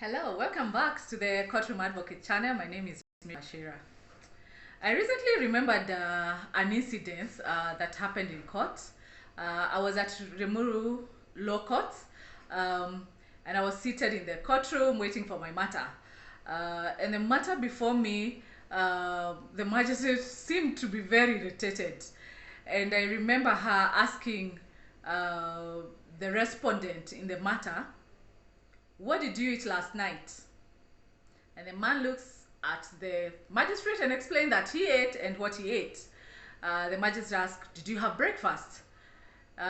Hello, welcome back to the Courtroom Advocate channel. My name is Ashira. I recently remembered an incident that happened in court. I was at Remuru Law Court, and I was seated in the courtroom waiting for my matter. And the matter before me, the magistrate seemed to be very irritated. And I remember her asking the respondent in the matter, "What did you eat last night?" And the man looks at the magistrate and explains that he ate and what he ate. The magistrate asks, "Did you have breakfast?"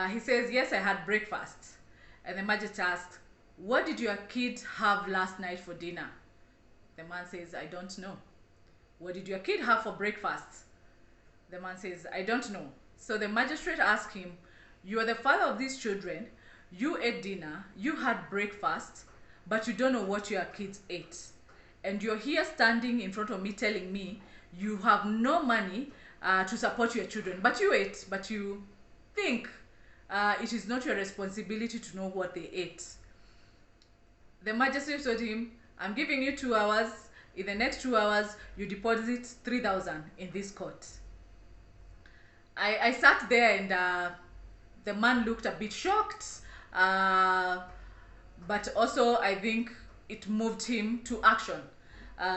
He says, "Yes, I had breakfast." And the magistrate asks, "What did your kid have last night for dinner?" The man says, "I don't know." "What did your kid have for breakfast?" The man says, "I don't know." So the magistrate asks him, "You are the father of these children. You ate dinner, you had breakfast, but you don't know what your kids ate. And you're here standing in front of me telling me you have no money to support your children, but you ate, but you think it is not your responsibility to know what they ate." The magistrate told him, "I'm giving you 2 hours. In the next 2 hours, you deposit 3,000 in this court." I sat there and the man looked a bit shocked, but also I think it moved him to action.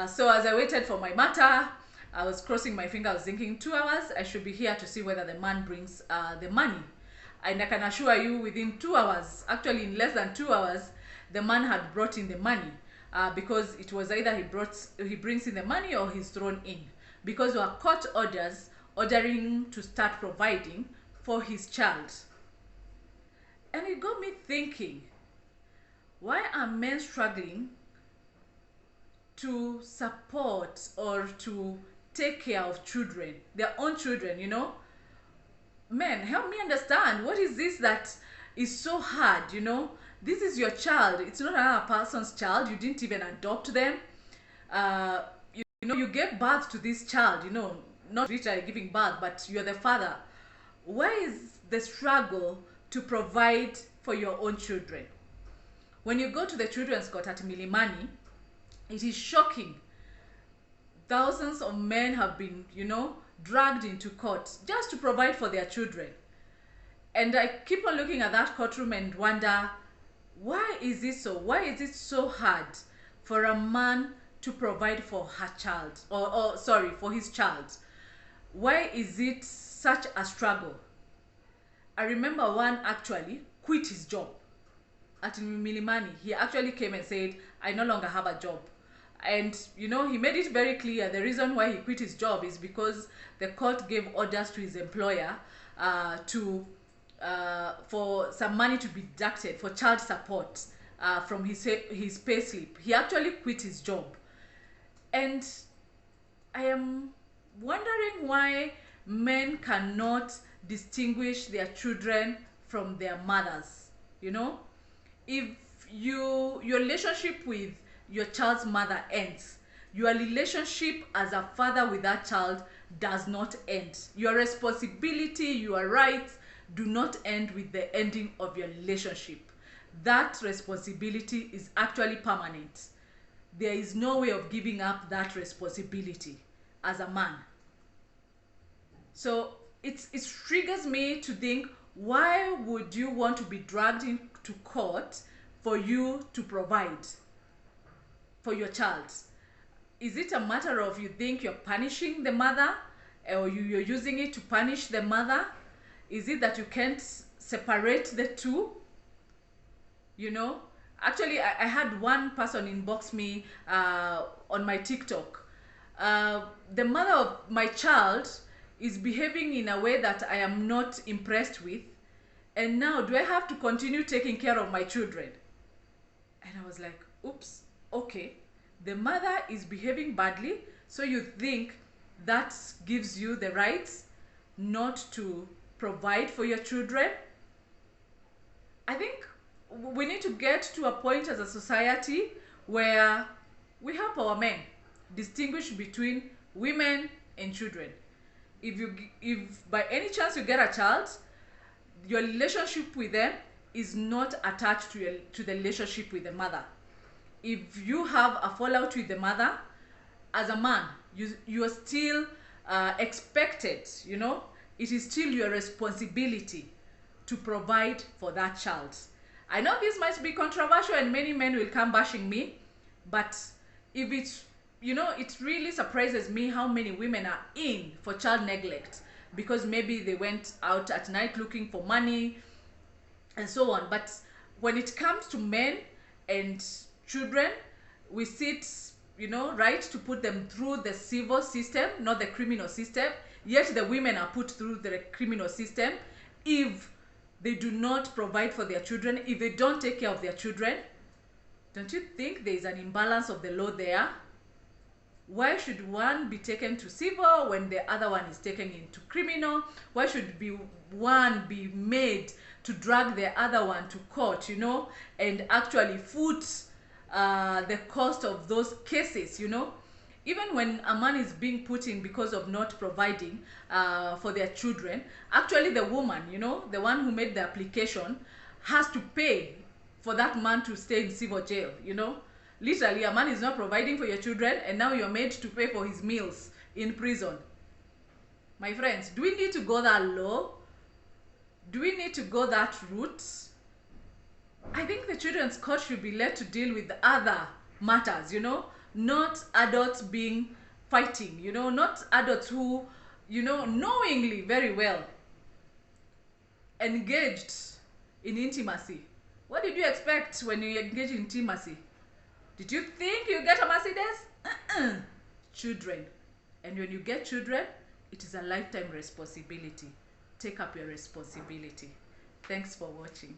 So as I waited for my matter, I was crossing my fingers. I was thinking 2 hours, I should be here to see whether the man brings the money. And I can assure you, within 2 hours, actually in less than 2 hours, the man had brought in the money, because it was either he brings in the money or he's thrown in, because there are court orders ordering to start providing for his child. And it got me thinking, why are men struggling to support or to take care of children, their own children, Men, help me understand, what is this that is so hard, This is your child. It's not another person's child. You didn't even adopt them. You gave birth to this child, not literally giving birth, but you're the father. Why is the struggle to provide for your own children? When you go to the children's court at Milimani, it is shocking. Thousands of men have been, dragged into court just to provide for their children. And I keep on looking at that courtroom and wonder, why is it so? Why is it so hard for a man to provide for her child, for his child? Why is it such a struggle? I remember one actually quit his job at Milimani. He actually came and said, "I no longer have a job." And he made it very clear the reason why he quit his job is because the court gave orders to his employer for some money to be deducted for child support from his pay slip. He actually quit his job. And I am wondering why men cannot distinguish their children from their mothers. If your relationship with your child's mother ends, your relationship as a father with that child does not end. Your responsibility, your rights do not end with the ending of your relationship. That responsibility is actually permanent. There is no way of giving up that responsibility as a man. So it triggers me to think, why would you want to be dragged into court for you to provide for your child? Is it a matter of you think you're punishing the mother, or you're using it to punish the mother? Is it that you can't separate the two? Actually, I had one person inbox me on my TikTok. The mother of my child is behaving in a way that I am not impressed with, and now do I have to continue taking care of my children? And I was like, oops, okay. The mother is behaving badly, so you think that gives you the rights not to provide for your children? I think we need to get to a point as a society where we help our men distinguish between women and children. If by any chance you get a child, your relationship with them is not attached to the relationship with the mother. if you have a fallout with the mother, as a man, you are still expected, you know, it is still your responsibility to provide for that child. I know this might be controversial and many men will come bashing me, but if it's, you know, it really surprises me how many women are in for child neglect because maybe they went out at night looking for money and so on. But when it comes to men and children, we sit, you know, right to put them through the civil system, not the criminal system. Yet the women are put through the criminal system if they do not provide for their children, if they don't take care of their children. Don't you think there is an imbalance of the law there? Why should one be taken to civil when the other one is taken into criminal? Why should one be made to drag the other one to court, you know, and actually foot the cost of those cases, you know? Even when a man is being put in because of not providing for their children, actually the woman, you know, the one who made the application, has to pay for that man to stay in civil jail, you know? Literally, a man is not providing for your children and now you're made to pay for his meals in prison. My friends, do we need to go that low? Do we need to go that route? I think the children's court should be led to deal with other matters, you know, not adults being fighting, you know, not adults who, you know, knowingly very well engaged in intimacy. What did you expect when you engage in intimacy? Did you think you get a Mercedes? Children. And when you get children, it is a lifetime responsibility. Take up your responsibility. Thanks for watching.